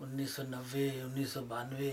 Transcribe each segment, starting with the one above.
1990, 1992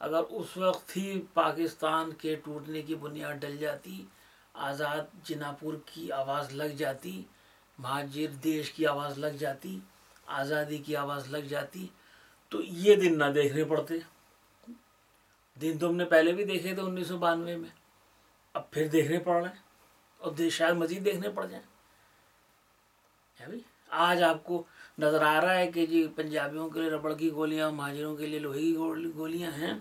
اگر اس وقت ہی پاکستان کے ٹوٹنے کی بنیاد ڈل جاتی، آزاد جناپور کی آواز لگ جاتی، مہاجر دیش کی آواز لگ جاتی، آزادی کی آواز لگ جاتی، تو یہ دن نہ دیکھنے پڑتے۔ دن تو ہم نے پہلے بھی دیکھے تھے 1992 میں، اب پھر دیکھنے پڑ رہے ہیں، اور شاید مزید دیکھنے پڑ جائیں۔ ہے بھائی، آج آپ کو نظر آ رہا ہے کہ جی پنجابیوں کے لیے ربڑ کی گولیاں، مہاجروں کے لیے لوہے کی گولیاں ہیں،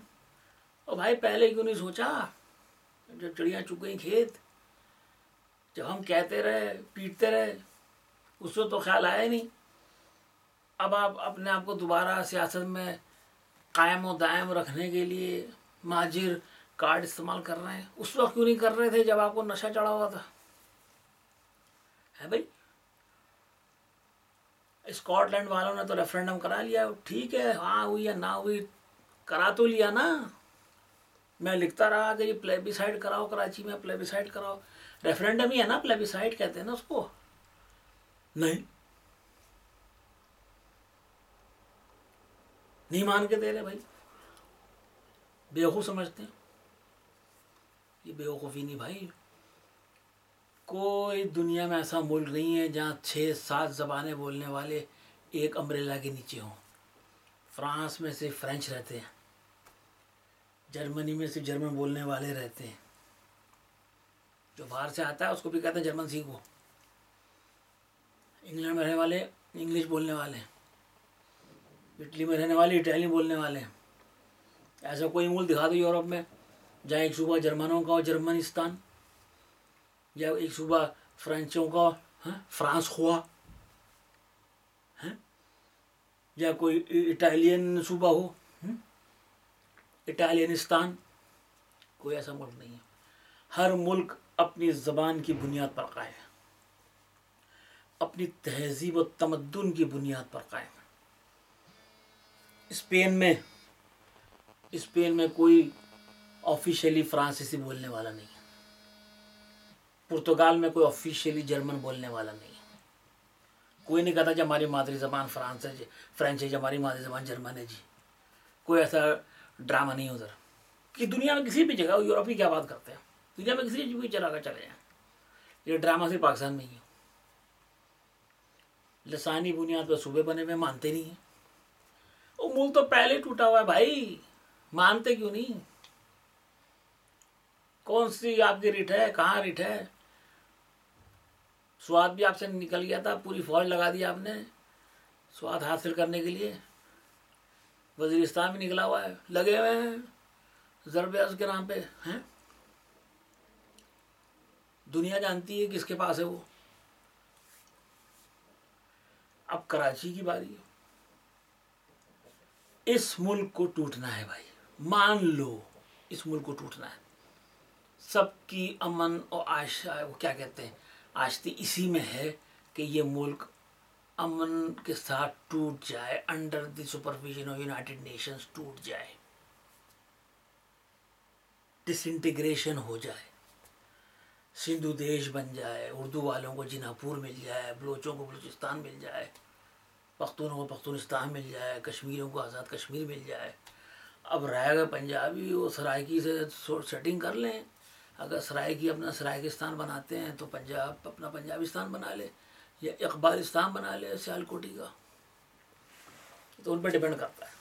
اور بھائی پہلے کیوں نہیں سوچا؟ جب چڑیاں چگ گئیں کھیت، جب ہم کہتے رہے، پیٹتے رہے، اس وقت تو خیال آیا ہی نہیں۔ اب آپ اپنے آپ کو دوبارہ سیاست میں قائم و دائم رکھنے کے لیے مہاجر کارڈ استعمال کر رہے ہیں، اس وقت کیوں نہیں کر رہے تھے جب آپ کو نشہ چڑھا ہوا تھا؟ ہے بھائی، اسکاٹ لینڈ والوں نے تو ریفرینڈم کرا لیا، ٹھیک ہے، ہاں ہوئی یا نہ ہوئی، کرا تو لیا نا۔ میں لکھتا رہا کہ یہ پلیبیسائڈ کراؤ، کراچی میں پلیبیسائڈ کراؤ، ریفرینڈم ہی ہے نا، پلیبیسائڈ کہتے ہیں نا اس کو۔ نہیں مان کے دے رہے بھائی، بیوقوف سمجھتے ہیں۔ یہ بیوقوفی نہیں بھائی، کوئی دنیا میں ایسا ملک نہیں ہے جہاں 6-7 زبانیں بولنے والے ایک امبریلا کے نیچے ہوں۔ فرانس میں صرف فرینچ رہتے ہیں، جرمنی میں صرف جرمن بولنے والے رہتے ہیں، جو باہر سے آتا ہے اس کو بھی کہتے ہیں جرمن سیکھو۔ انگلینڈ میں رہنے والے انگلش بولنے والے ہیں، اٹلی میں رہنے والے اٹالین بولنے والے ہیں۔ ایسا کوئی ملک دکھا دو یورپ میں جہاں ایک صوبہ جرمنوں کا ہو، جرمنستان، یا ایک صوبہ فرینچوں کا، فرانس خوا، یا کوئی اٹالین صوبہ ہو، اٹالینستان۔ کوئی ایسا ملک نہیں ہے۔ ہر ملک اپنی زبان کی بنیاد پر قائم ہے، اپنی تہذیب و تمدن کی بنیاد پر قائم ہے۔ اسپین میں کوئی آفیشیلی فرانسیسی بولنے والا نہیں ہے، پرتگال میں کوئی آفیشیلی جرمن بولنے والا نہیں ہے، کوئی نہیں کہتا کہ ہماری مادری زبان فرینچ ہے، ہماری مادری زبان جرمن ہے جی، کوئی ایسا ڈرامہ نہیں ادھر کہ دنیا میں کسی بھی جگہ، یورپ کی کیا بات کرتے ہیں، دنیا میں کسی بھی چلا کر چلے جائیں، یہ ڈرامہ صرف پاکستان میں ہی ہے۔ لسانی بنیاد پر صوبے بنے ہوئے مانتے نہیں ہیں، وہ ملک تو پہلے ٹوٹا ہوا ہے بھائی، مانتے کیوں نہیں؟ کون سی آپ کی رٹ ہے، کہاں رٹ ہے؟ سواد بھی آپ سے نکل گیا تھا، پوری فوج لگا دی آپ نے سواد حاصل کرنے کے لیے، وزیرستان بھی نکلا ہوا ہے، لگے ہوئے ہیں ضرب عض کے نام پہ ہیں۔ دنیا جانتی ہے کس کے پاس ہے وہ۔ اب کراچی کی باری ہے، اس ملک کو ٹوٹنا ہے بھائی، مان لو اس ملک کو ٹوٹنا ہے۔ سب کی امن اور وہ کیا کہتے ہیں، آشتی اسی میں ہے کہ یہ ملک امن کے ساتھ ٹوٹ جائے، under the supervision of United nations ٹوٹ جائے، ڈس انٹیگریشن ہو جائے، سندھو دیش بن جائے، اردو والوں کو جناپور مل جائے، بلوچوں کو بلوچستان مل جائے، پختونوں کو پختونستان مل جائے، کشمیریوں کو آزاد کشمیر مل جائے۔ اب رہ گئے پنجابی، وہ سرائکی سے سیٹنگ کر لیں، اگر سرائکی اپنا سرائکستان بناتے ہیں تو پنجاب اپنا پنجابستان بنا لے، یا اقبالستان بنا لے سیالکوٹی کا، تو ان پہ ڈپینڈ کرتا ہے۔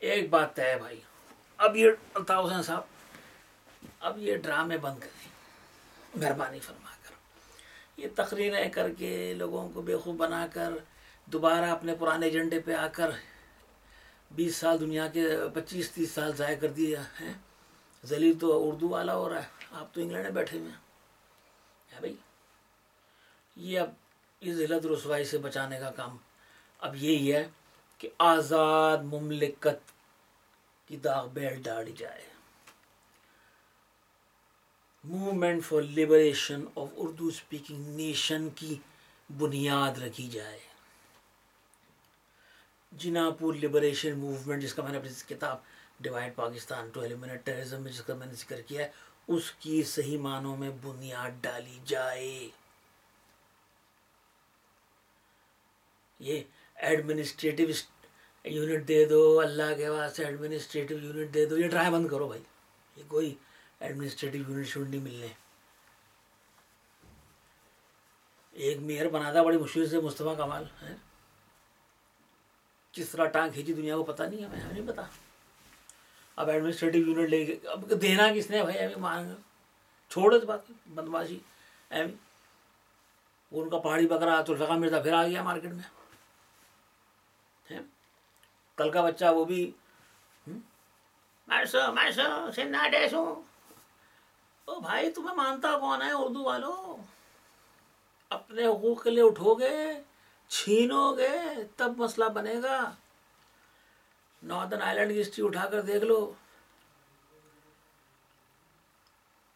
ایک بات طے ہے بھائی، اب یہ الطاف حسین صاحب، اب یہ ڈرامے بند کریں مہربانی فرما کر، یہ تقریریں کر کے لوگوں کو بیوقوف بنا کر دوبارہ اپنے پرانے ایجنڈے پہ آ کر 20 سال دنیا کے 25-30 سال ضائع کر دیے ہیں۔ ذلیل تو اردو والا ہو رہا ہے، آپ تو انگلینڈ میں بیٹھے ہوئے ہیں۔ ہے بھائی، یہ اب اس ذلت رسوائی سے بچانے کا کام اب یہی ہے کہ آزاد مملکت کی داغ بیل ڈالی جائے، movement for liberation of Urdu speaking nation کی بنیاد رکھی جائے۔ جناپور لبریشن موومنٹ، جس کا میں نے اپنی کتاب divide Pakistan to eliminate terrorism میں جس کا میں نے ذکر کیا ہے، اس کی صحیح معنوں میں بنیاد ڈالی جائے۔ یہ ایڈمنسٹریٹو یونٹ دے دو اللہ کے واسطے، ایڈمنسٹریٹو یونٹ دے دو. یہ ڈرائے بند کرو بھائی، یہ کوئی ایڈمنسٹریٹو یونٹ شونٹ نہیں ملنے. ایک میئر بنا تھا بڑی مشکل سے مصطفیٰ کمال ہے، کس طرح ٹانگ کھینچی دنیا کو پتہ نہیں، ہمیں نہیں پتا. اب ایڈمنسٹریٹو یونٹ لے کے اب دینا کس نے بھائی؟ ایویں مانگ چھوڑو اس بات کی بدماشی. ایویں وہ ان کا پہاڑی بکرا تلفقہ مرزا پھر آ گیا مارکیٹ میں. کل کا بچہ وہ بھی او بھائی تمہیں مانتا کون ہے اردو والو؟ اپنے حقوق کے لیے اٹھو گے، چھینو گے تب مسئلہ بنے گا. ناردرن آئلینڈ کی ہسٹری اٹھا کر دیکھ لو،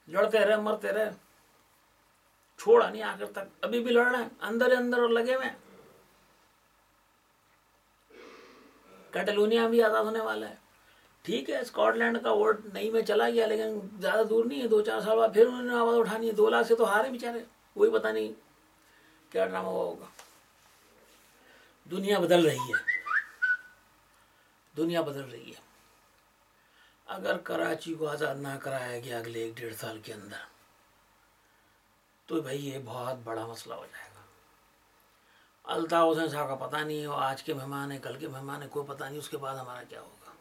لڑتے رہے مرتے رہے، چھوڑا نہیں آخر تک. ابھی بھی لڑ رہے ہیں اندر اندر اور لگے ہوئے. کیٹالونیا بھی آزاد ہونے والا ہے. ٹھیک ہے اسکاٹ لینڈ کا ووٹ نہیں میں چلا گیا، لیکن زیادہ دور نہیں ہے، 2-4 سال بعد پھر انہوں نے آواز اٹھانی ہے. 2 لاکھ سے تو ہارے بیچارے، وہی پتہ نہیں کیا ڈرامہ ہوا ہوگا. دنیا بدل رہی ہے، دنیا بدل رہی ہے. اگر کراچی کو آزاد نہ کرایا گیا اگلے 1-1.5 سال کے اندر تو بھائی یہ بہت بڑا مسئلہ ہو جائے گا. الطاف حسین صاحب کا پتہ نہیں ہے، وہ آج کے مہمان ہیں کل کے مہمان ہیں، کوئی پتہ نہیں اس کے بعد ہمارا کیا ہوگا.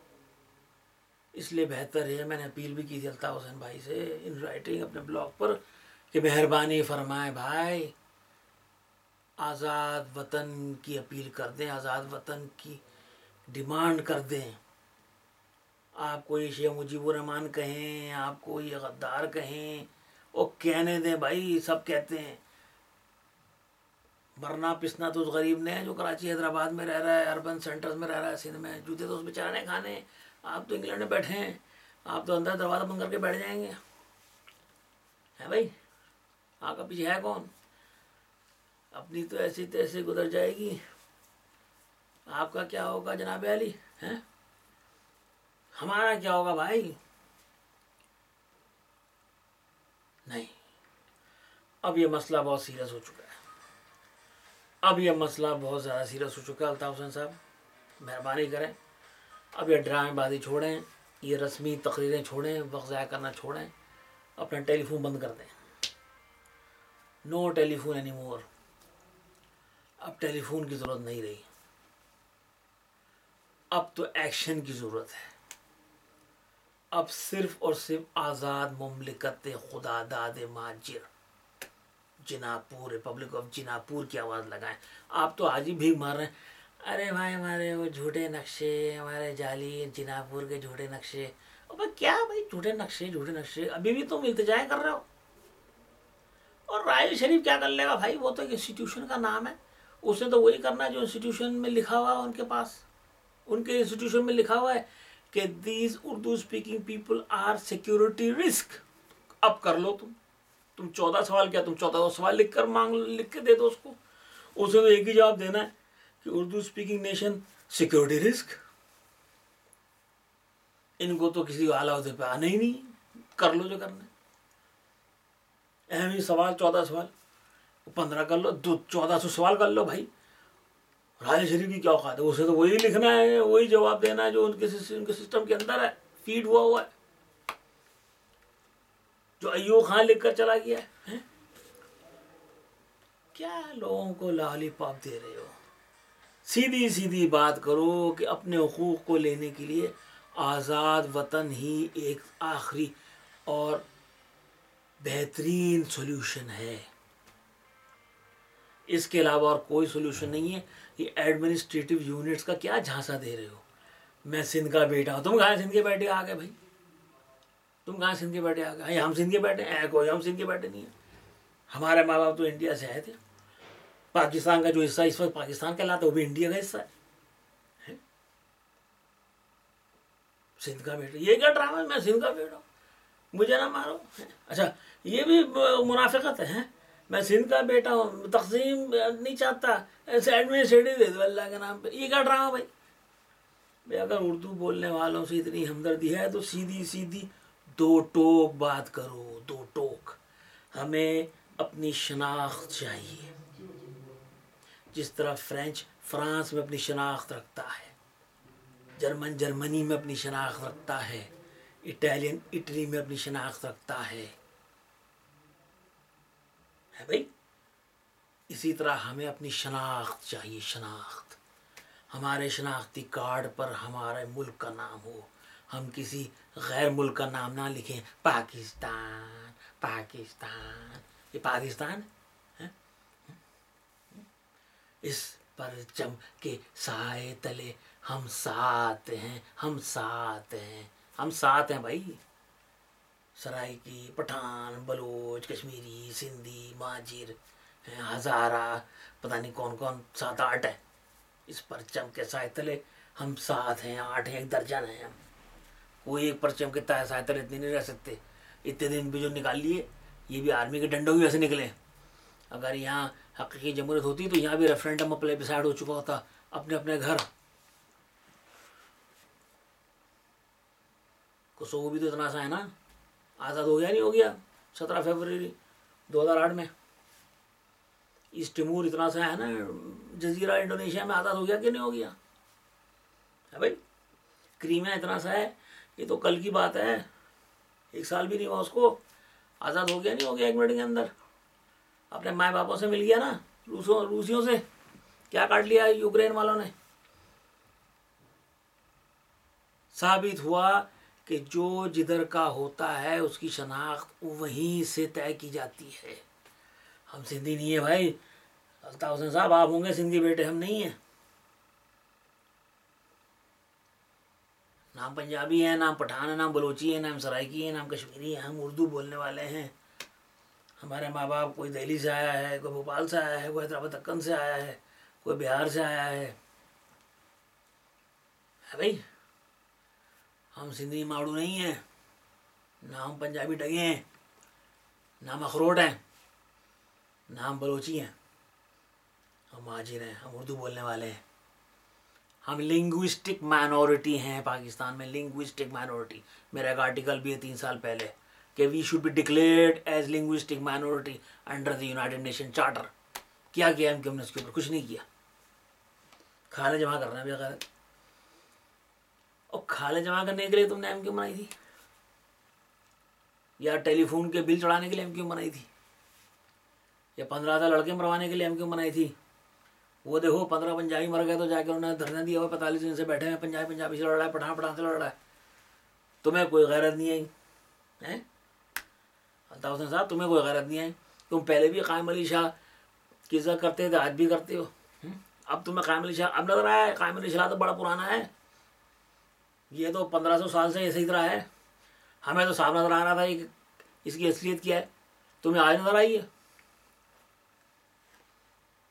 اس لیے بہتر ہے، میں نے اپیل بھی کی تھی الطاف حسین بھائی سے ان رائٹنگ اپنے بلاگ پر کہ مہربانی فرمائے بھائی آزاد وطن کی اپیل کر دیں، آزاد وطن کی ڈیمانڈ کر دیں. آپ کو یہ شیخ مجیب الرحمان کہیں، آپ کو یہ غدار کہیں، وہ کہنے دیں بھائی. سب کہتے ہیں مرنا پسنا تو اس غریب نے ہے جو کراچی حیدرآباد میں رہ رہا ہے، اربن سینٹرز میں رہ رہا ہے، سندھ میں. جوتے تو اس بیچارے نے کھانے. آپ تو انگلینڈ میں بیٹھے ہیں، آپ تو اندر دروازہ بند کر کے بیٹھ جائیں گے. ہے بھائی آپ کا پیچھے ہے کون؟ اپنی تو ایسی تیسے گزر جائے گی. آپ کا کیا ہوگا جناب علی؟ ہیں ہمارا کیا ہوگا بھائی؟ نہیں. اب یہ مسئلہ بہت سیریس ہو چکا ہے، اب یہ مسئلہ بہت زیادہ سیریس ہو چکا ہے. الطاف حسین صاحب مہربانی کریں، اب یہ ڈرامے بازی چھوڑیں، یہ رسمی تقریریں چھوڑیں، وقت ضائع کرنا چھوڑیں، اپنا ٹیلی فون بند کر دیں. نو ٹیلی فون اینی مور. اب ٹیلی فون کی ضرورت نہیں رہی، اب تو ایکشن کی ضرورت ہے. اب صرف اور صرف آزاد مملکت خدا داد ماجر جناپور، ریپبلک آف جناپور کی آواز لگائیں. آپ تو آج ہی بھیک مار رہے ہیں، ارے بھائی ہمارے وہ جھوٹے نقشے، ہمارے جعلی جناپور کے جھوٹے نقشے. اب کیا بھائی جھوٹے نقشے جھوٹے نقشے؟ ابھی بھی تم التجائیں کر رہے ہو. اور راحیل شریف کیا کر لے گا بھائی؟ وہ تو ایک انسٹیٹیوشن کا نام ہے، اس نے تو وہی کرنا ہے جو انسٹیٹیوشن میں لکھا ہوا ہے. ان کے پاس ان کے انسٹیٹیوشن میں لکھا ہوا ہے کہ these Urdu speaking people are security risk. اب کر لو تم 14 سوال کیا، تم 14 سوال لکھ کے دے دو اس کو. اسے تو ایک ہی جواب دینا ہے کہ Urdu speaking nation security risk. ان کو تو کسی اعلیٰ عہدے پہ آنا ہی نہیں، کر لو جو کرنا ہے. اہم ہی سوال 14 سوال 15 کر لو، 1400 سوال کر لو بھائی. راحیل شریف کی کیا اوقات ہے؟ اسے تو وہی لکھنا ہے، وہی جواب دینا ہے جو ان کے سسٹم کے اندر ہے، فیڈ ہوا ہے، جو ایوب خان لکھ کر چلا گیا ہے. کیا لوگوں کو لالی پاپ دے رہے ہو؟ سیدھی سیدھی بات کرو کہ اپنے حقوق کو لینے کے لیے آزاد وطن ہی ایک آخری اور بہترین سولوشن ہے. اس کے علاوہ اور کوئی سولوشن نہیں ہے. یہ ایڈمنسٹریٹو یونٹس کا کیا جھانسا دے رہے ہو؟ میں سندھ کا بیٹا ہوں. تم کہاں سندھ کے بیٹے آ گئے بھائی؟ تم کہاں سندھ کے بیٹے آ گئے؟ ہم سندھ کے بیٹے ہیں؟ کوئی ہم سندھ کے بیٹے نہیں ہیں. ہمارے ماں باپ تو انڈیا سے آئے تھے. پاکستان کا جو حصہ اس وقت پاکستان کہلاتا ہے وہ بھی انڈیا کا حصہ ہے. سندھ کا بیٹا، یہ کیا ڈرامہ ہے؟ میں سندھ کا بیٹا ہوں، مجھے نہ مارو. اچھا یہ بھی منافقت ہے. میں سندھ کا بیٹا ہوں، تقسیم نہیں چاہتا، ایسے ایڈمنسٹریٹو دے دو اللہ کے نام پہ. یہ کیا ڈرامہ بھائی؟ اگر اردو بولنے والوں سے اتنی ہمدردی ہے تو سیدھی سیدھی 2 ٹوک بات کرو. 2 ٹوک. ہمیں اپنی شناخت چاہیے، جس طرح فرانس میں اپنی شناخت رکھتا ہے. جرمن جرمنی میں اپنی شناخت رکھتا ہے، اٹالین اٹلی میں اپنی شناخت رکھتا ہے بھائی. اسی طرح ہمیں اپنی شناخت چاہیے، شناخت. ہمارے شناختی کارڈ پر ہمارے ملک کا نام ہو، ہم کسی غیر ملک کا نام نہ لکھیں. پاکستان پاکستان، یہ پاکستان ہے. اس پرچم کے سائے تلے ہم ساتھ ہیں، ہم ساتھ ہیں، ہم ساتھ ہیں بھائی. سرائکی، پٹھان، بلوچ، کشمیری، سندھی، ماجر، ہزارہ، پتہ نہیں کون کون، 7-8 ہے. اس پرچم کے سائے تلے ہم ساتھ ہیں، 8 ہیں، 1 درجن ہیں. ہم کوئی ایک پرچم کے سائے تلے اتنے نہیں رہ سکتے. اتنے دن بھی جو نکال لیے، یہ بھی آرمی کے ڈنڈوں بھی ایسے نکلے. اگر یہاں حقیقی جمہوریت ہوتی تو یہاں بھی ریفرینڈم پلیبسائڈ ہو چکا ہوتا اپنے اپنے گھر. کوسوو بھی تو اتنا سا ہے نا، آزاد ہو گیا نہیں ہو گیا 17 فروری 2008 میں. ایسٹ ٹیمور اتنا سا ہے نا، جزیرہ انڈونیشیا میں آزاد ہو گیا کہ نہیں ہو گیا ہے بھائی. کریمیا اتنا سا ہے، یہ تو کل کی بات ہے، 1 سال بھی نہیں ہوا اس کو، آزاد ہو گیا نہیں ہو گیا 1 منٹ کے اندر. اپنے مائیں باپوں سے مل گیا نا، روسیوں سے. کیا کاٹ لیا یوکرین والوں نے. ثابت ہوا کہ جو جدھر کا ہوتا ہے اس کی شناخت وہیں سے طے کی جاتی ہے. ہم سندھی نہیں ہیں بھائی. الطاف حسین صاحب آپ ہوں گے سندھی بیٹے، ہم نہیں ہیں. نام پنجابی ہے، نام پٹھان ہے، نام بلوچی ہے، نام سرائکی ہے، نام کشمیری ہے. ہم اردو بولنے والے ہیں. ہمارے ماں باپ کوئی دہلی سے آیا ہے، کوئی بھوپال سے آیا ہے، کوئی حیدرآباد دکن سے آیا ہے، کوئی بہار سے آیا ہے بھائی. ہم سندھی ماڑو نہیں ہیں، نہ ہم پنجابی ڈگے ہیں، نہ ہم اخروٹ ہیں، نہ ہم بلوچی ہیں. ہم مہاجر ہیں، ہم اردو بولنے والے ہیں. ہم لنگوسٹک مائنورٹی ہیں پاکستان میں، لنگوسٹک مائنورٹی. میرا ایک آرٹیکل بھی ہے 3 سال پہلے کہ we should be declared as linguistic minority under the united nation charter. کیا کیا ہم نے اس کے اوپر؟ کچھ نہیں کیا. کھالیں جمع کرنا ہے بغیر. اور کھالیں جمع کرنے کے لیے تم نے ایم کیوں بنائی تھی؟ یا ٹیلی فون کے بل چڑھانے کے لیے ایم کیوں بنائی تھی؟ یا 15 لڑکے مروانے کے لیے ایم کیوں بنائی تھی؟ وہ دیکھو 15 پنجابی مر گئے تو جا کے انہوں نے دھرنا دیا ہوا، 45 دن سے بیٹھے ہیں. پنجابی سے لڑ رہا ہے، پٹھان سے لڑ رہا ہے. تمہیں کوئی غیرت نہیں آئی؟ الطاف حسین صاحب تمہیں کوئی غیرت نہیں آئی؟ تم پہلے بھی قائم علی شاہ کی عزت کرتے تھے، آج بھی کرتے ہو. اب تمہیں قائم علی شاہ اب نظر آیا ہے؟ قائم علی شاہ تو بڑا پرانا ہے، یہ تو 1500 سال سے اسی طرح ہے. ہمیں تو صاف نظر آ رہا تھا کہ اس کی اصلیت کیا ہے. تمہیں آج نظر آئی ہے؟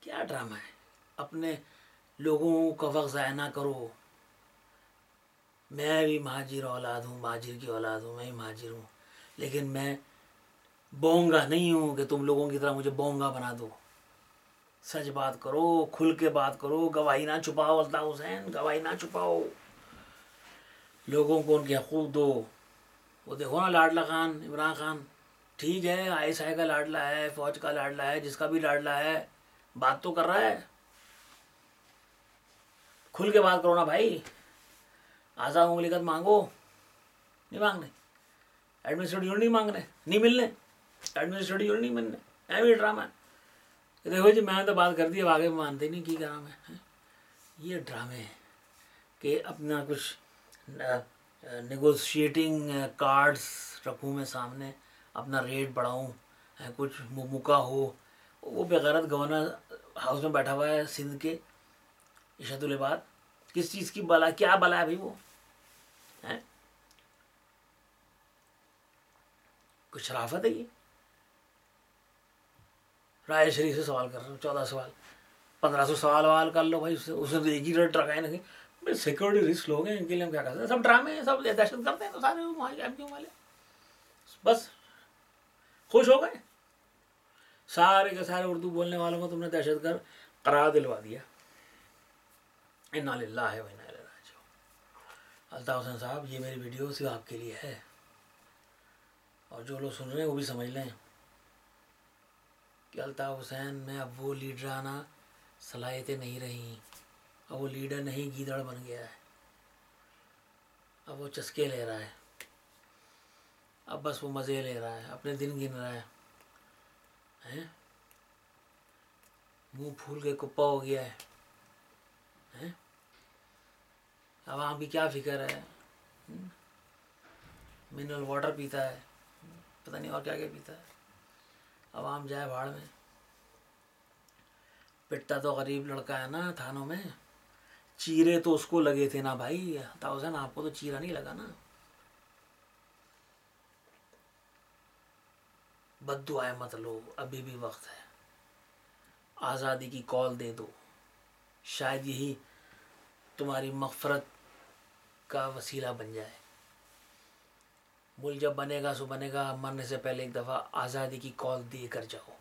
کیا ڈرامہ ہے. اپنے لوگوں کا وقت ضائع نہ کرو. میں بھی مہاجر اولاد ہوں، مہاجر کی اولاد ہوں، میں ہی مہاجر ہوں. لیکن میں بونگا نہیں ہوں کہ تم لوگوں کی طرح مجھے بونگا بنا دو. سچ بات کرو، کھل کے بات کرو، گواہی نہ چھپاؤ. الطاف حسین گواہی نہ چھپاؤ، لوگوں کو ان کے حقوق دو. وہ دیکھو نا لاڈلا خان، عمران خان ٹھیک ہے، ISI کا لاڈلا ہے، فوج کا لاڈلا ہے، جس کا بھی لاڈلا ہے، بات تو کر رہا ہے. کھل کے بات کرو نا بھائی. آزاد مملکت مانگو، نہیں مانگنے. ایڈمنسٹریٹو یونٹ نہیں مانگنے، نہیں ملنے. ایڈمنسٹریٹو یونٹ نہیں ملنے. ایم بھی ڈرامہ. دیکھو جی میں نے تو بات کر دی، اب آگے مانتے نہیں کی کرا میں. یہ ڈرامے ہیں کہ اپنا کچھ نیگوشیٹنگ کارڈز رکھوں میں سامنے، اپنا ریٹ بڑھاؤں، کچھ مکا ہو. وہ بغیرت گورنر ہاؤس میں بیٹھا ہوا ہے سندھ کے، ارشد العباد. کس چیز کی بلا، کیا بلا ہے بھائی وہ؟ کچھ شرافت ہے یہ؟ رائے شریف سے سوال کر رہے ہو 14 سوال، 1500 سوال کر لو بھائی. اس نے تو ایک ہی ریٹ رکھا ہے نا. بھائی سیکورٹی رسک لوگ ہیں، ان کے لیے ہم کیا کرتے ہیں؟ سب ڈرامے ہیں، سب دہشت کرتے ہیں. تو سارے ایم کیو والے بس خوش ہو گئے. سارے کے سارے اردو بولنے والوں کو تم نے دہشت گرد قرار دلوا دیا. انا للہ و انا الیہ راجعون. الطاف حسین صاحب یہ میری ویڈیو صرف آپ کے لیے ہے، اور جو لوگ سن رہے ہیں وہ بھی سمجھ لیں کہ الطاف حسین میں اب وہ لیڈرانہ صلاحیتیں نہیں رہیں، اب وہ لیڈر نہیں، گیدڑ بن گیا ہے. اب وہ چسکے لے رہا ہے، اب بس وہ مزے لے رہا ہے، اپنے دن گن رہا ہے، منہ پھول کے کپا ہو گیا ہے۔ عوام کی کیا فکر ہے؟ منرل واٹر پیتا ہے، پتہ نہیں اور کیا کیا پیتا ہے۔ عوام جائے بھاڑ میں۔ پٹتا تو غریب لڑکا ہے نا تھانوں میں، چیرے تو اس کو لگے تھے نا بھائی، حسین آپ کو تو چیرا نہیں لگا نا۔ بد دعائیں مت لو، ابھی بھی وقت ہے، آزادی کی کال دے دو، شاید یہی تمہاری مغفرت کا وسیلہ بن جائے۔ ملک جب بنے گا سو بنے گا، مرنے سے پہلے ایک دفعہ آزادی کی کال دے کر جاؤ۔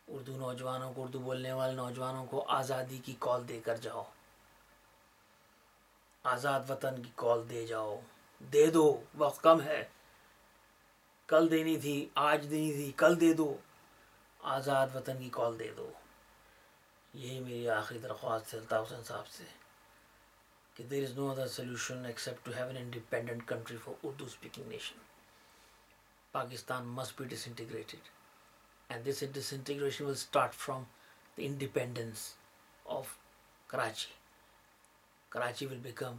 اردو نوجوانوں کو، اردو بولنے والے نوجوانوں کو آزادی کی کال دے کر جاؤ، آزاد وطن کی کال دے جاؤ، دے دو، وقت کم ہے، کل دینی تھی، آج دینی تھی، کل دے دو، آزاد وطن کی کال دے دو۔ یہی میری آخری درخواست ہے الطاف حسین صاحب سے کہ there is no other solution except to have an independent country for Urdu speaking nation. Pakistan must be disintegrated, and this disintegration will start from the independence of Karachi. Karachi will become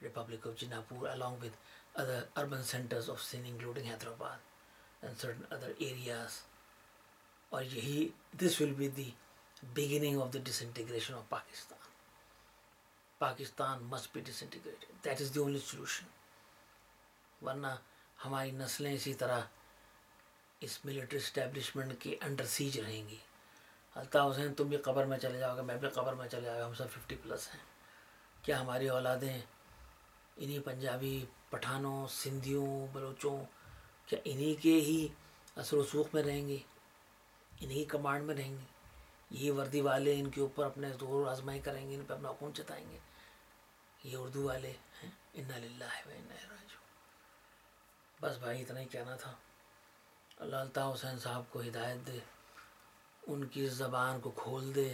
Republic of Jinnapur along with other urban centers of Sindh including Hyderabad and certain other areas. اور یہی this will be the beginning of the disintegration of Pakistan. Pakistan must be disintegrated. That is the only solution. ورنہ ہماری نسلیں اسی طرح اس military establishment کے under siege رہیں گی۔ الطاف حسین تم بھی قبر میں چلے جاؤ گے، میں بھی قبر میں چلے جاؤں گا، ہم سب 50+ ہیں۔ کیا ہماری اولادیں انہی پنجابی پٹھانوں، سندھیوں، بلوچوں، کیا انہی کے ہی اثر و رسوخ میں رہیں گی، انہی کمانڈ میں رہیں گی؟ یہی وردی والے ان کے اوپر اپنے زور آزمائی کریں گے، ان پہ اپنا حکم چتائیں گے؟ یہ اردو والے ہیں۔ انا للہ و انا الیہ راجعون۔ بس بھائی اتنا ہی کہنا تھا۔ اللہ الطاف حسین صاحب کو ہدایت دے، ان کی زبان کو کھول دے،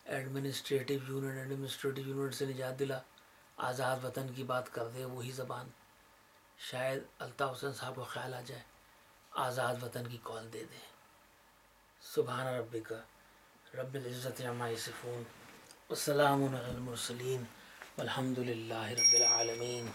ایڈمنسٹریٹو یونٹ سے نجات دلا، آزاد وطن کی بات کر دے وہی زبان، شاید الطاف حسین صاحب کو خیال آ جائے، آزاد وطن کی کال دے دیں۔ سبحان ربک رب العزت عما یصفون وسلام علی المرسلین والحمد للہ رب العالمین۔